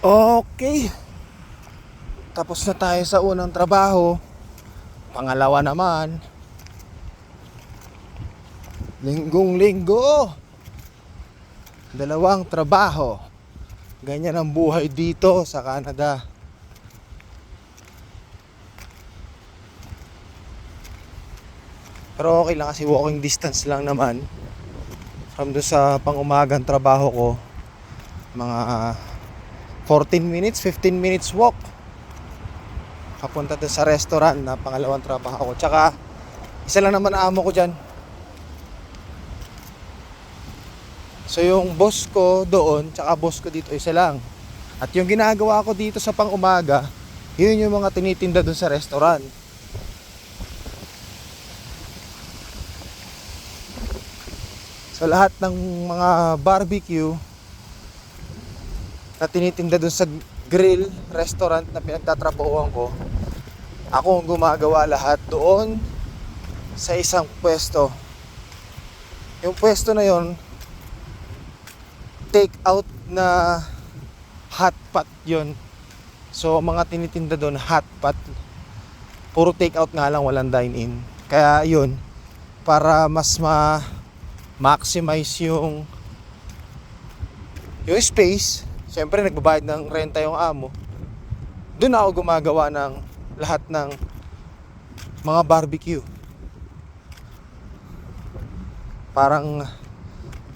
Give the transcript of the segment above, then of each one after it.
Okay, tapos na tayo sa unang trabaho. Pangalawa naman, linggong-linggo, dalawang trabaho. Ganyan ang buhay dito sa Canada. Pero okay lang kasi walking distance lang naman from doon sa pang-umagang trabaho ko. Mga 14 minutes, 15 minutes walk papunta doon sa restaurant na pangalawang trabaho ko. Tsaka isa lang naman amo ko dyan. So yung boss ko doon, tsaka boss ko dito, isa lang. At yung ginagawa ko dito sa pang-umaga, yun yung mga tinitinda doon sa restaurant. So lahat ng mga barbecue na tinitinda doon sa grill restaurant na pinagtatrabahuan ko, ako ang gumagawa lahat doon sa isang pwesto. Yung pwesto na yon, take out na hot pot yon. So mga tinitinda doon hot pot, puro take out nga lang, walang dine in. Kaya yun, para mas maximize yung space, syempre nagbabayad ng renta yung amo. Doon ako gumagawa ng lahat ng mga barbecue. Parang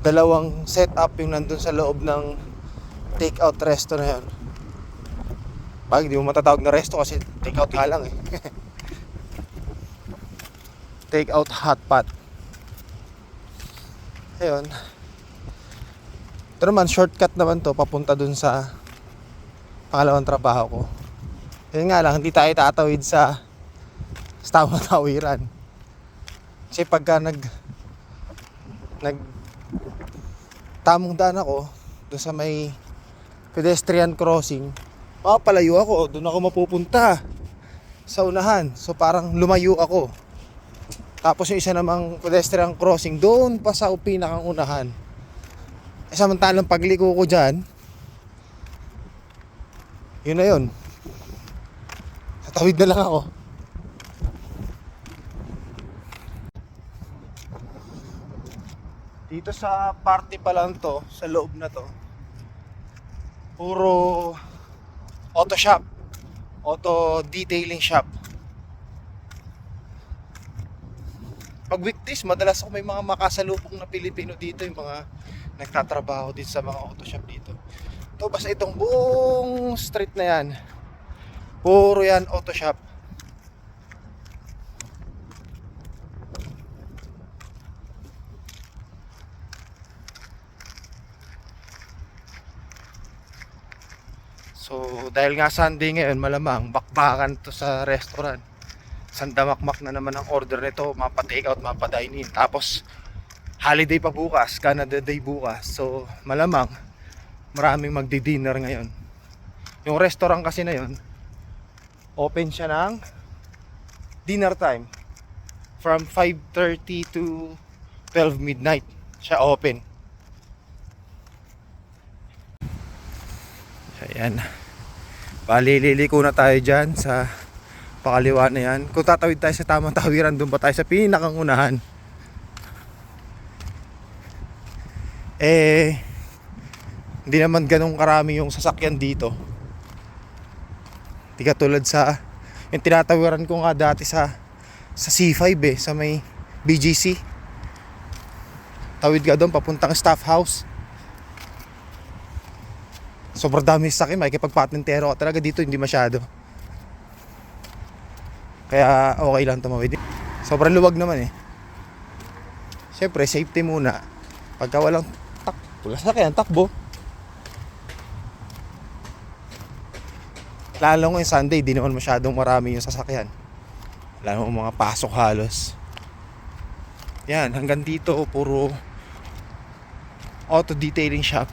dalawang setup yung nandun sa loob ng take out resto na yun. Bakit di mo matatawag na resto kasi take out nga lang eh. Take out hot pot. Ayun. Ito naman, shortcut naman to papunta dun sa pangalawang trabaho ko. Yun nga lang, hindi tayo tatawid sa tamang tawiran. Kasi pagka nag tamong daan ako dun sa may pedestrian crossing, makapalayo ako, dun ako mapupunta sa unahan. So parang lumayo ako. Tapos yung isa namang pedestrian crossing doon pa sa pinakang unahan. Eh samantalang pagliko ko dyan, yun na yun, tatawid na lang ako. Dito sa party pa lang to, sa loob na to, puro auto shop, auto detailing shop. Pag weekdays, madalas ako may mga makasalubong na Pilipino dito, yung mga nagtatrabaho dito sa mga auto shop dito. Ito, basta itong buong street na yan, puro yan auto shop. So dahil nga Sunday ngayon, malamang bakbakan to sa restaurant. Sandamakmak na naman ang order nito, mapa-take out, mapa-dine in. Tapos holiday pa bukas, Canada Day bukas. So malamang maraming magdi-dinner ngayon. Yung restaurant kasi na yun, open siya ng dinner time. From 5:30 to 12 midnight siya open. Ayan. Bali, liliko na tayo dyan sa pakaliwa na yan. Kung tatawid tayo sa tamang tawiran, doon pa tayo sa pinakang unahan. Hindi naman ganun karami yung sasakyan dito. Di katulad sa yung tinatawiran ko nga dati sa C5 sa may BGC. Tawid ka doon papuntang staff house. Sobrang dami sasakyan, makikipagpatintero ka talaga. Dito hindi masyado. Kaya okay lang tumawid. Sobrang luwag naman eh. Siyempre safety muna. Pagka walang sasakyan, takbo. Lalo ngayong Sunday, di naman masyadong marami yung sasakyan. Lalo mga pasok halos. Yan, hanggang dito puro auto detailing shop.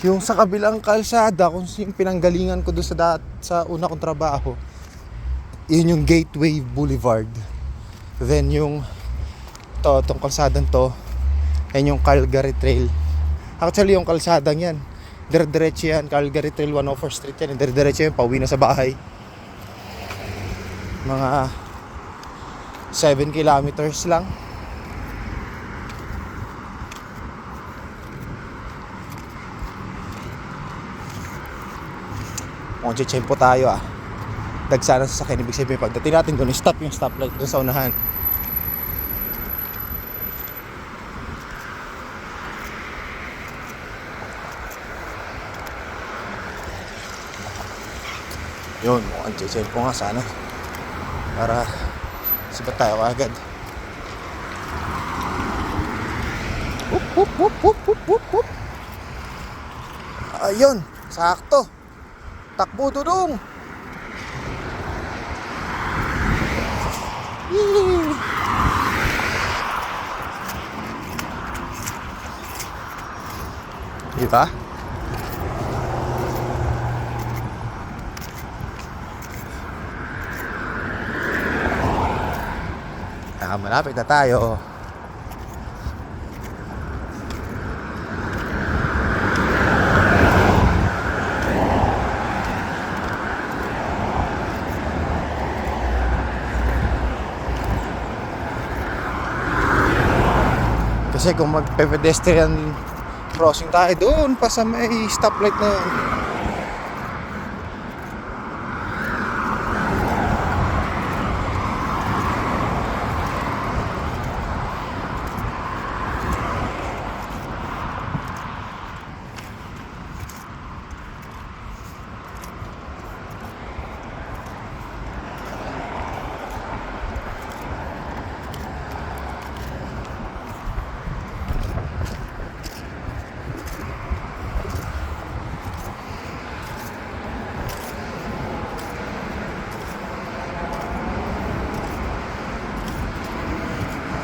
Yung sa kabilang kalsada, kung yung pinanggalingan ko doon sa una kong trabaho, Yun yung Gateway Boulevard. Then yung itong kalsadang to, yan yung Calgary Trail. Actually yung kalsadang yan, dire-diretso yan, Calgary Trail 104 Street yan, dire-diretso yan, pauwi na sa bahay. Mga 7 kilometers lang. Mukhang chichempo tayo Dagsana sa sakyan, ibig sabihin pagdating natin doon, stop yung stoplight doon sa unahan. Yun, mukhang chichempo nga sana para sibat tayo agad. Whoop, whoop, whoop, whoop, whoop, whoop, whoop. Ayun, sakto. Takbo dudong. Diba? Malapit na tayo. Kasi kung magpe-pedestrian crossing tayo doon pa sa may stoplight na yun.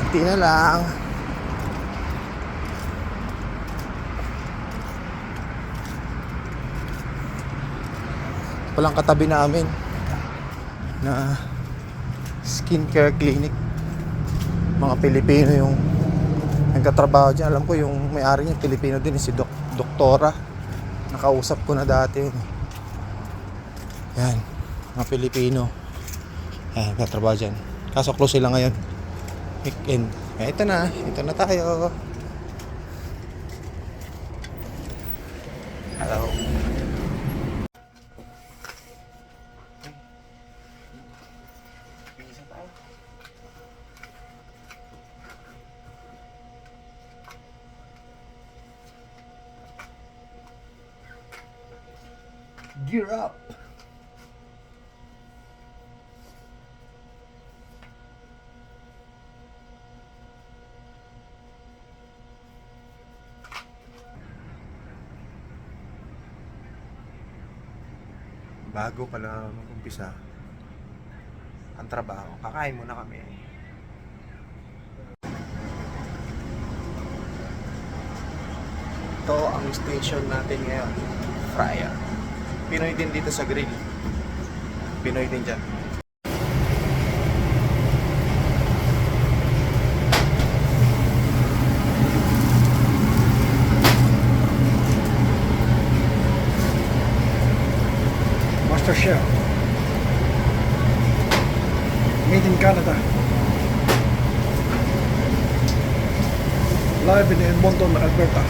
Hindi na lang. Walang katabi namin na skincare clinic. Mga Pilipino yung nagtatrabaho dyan. Alam ko yung may-ari niya Pilipino din, si Doktora. Nakausap ko na dati. Yan, mga Pilipino. Yan, nagtatrabaho dyan. Kaso close sila ngayon, weekend. Ito na tayo. Hello. Gear up. Bago pala mag-umpisa ang trabaho, kakain muna kami. Ito ang station natin ngayon, Fryer. Pinoy din dito sa grill. Pinoy din dyan. Master Chef. Made in Canada. Live in Edmonton, Alberta.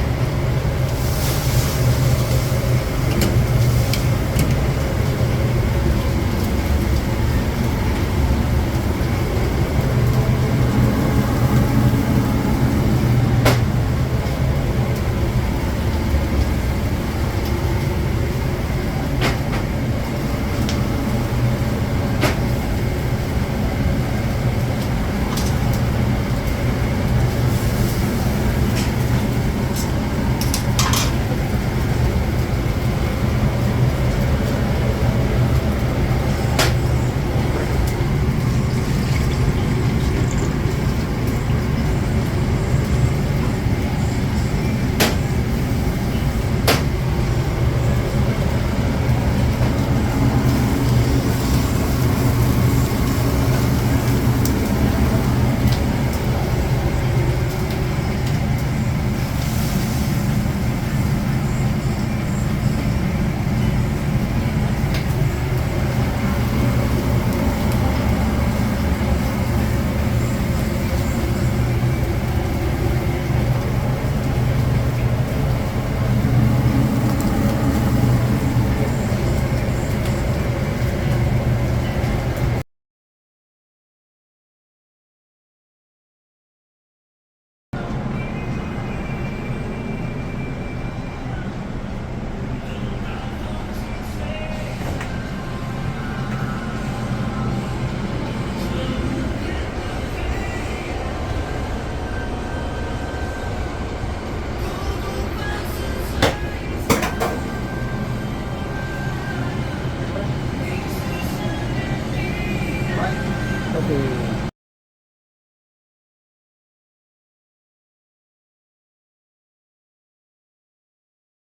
Okay.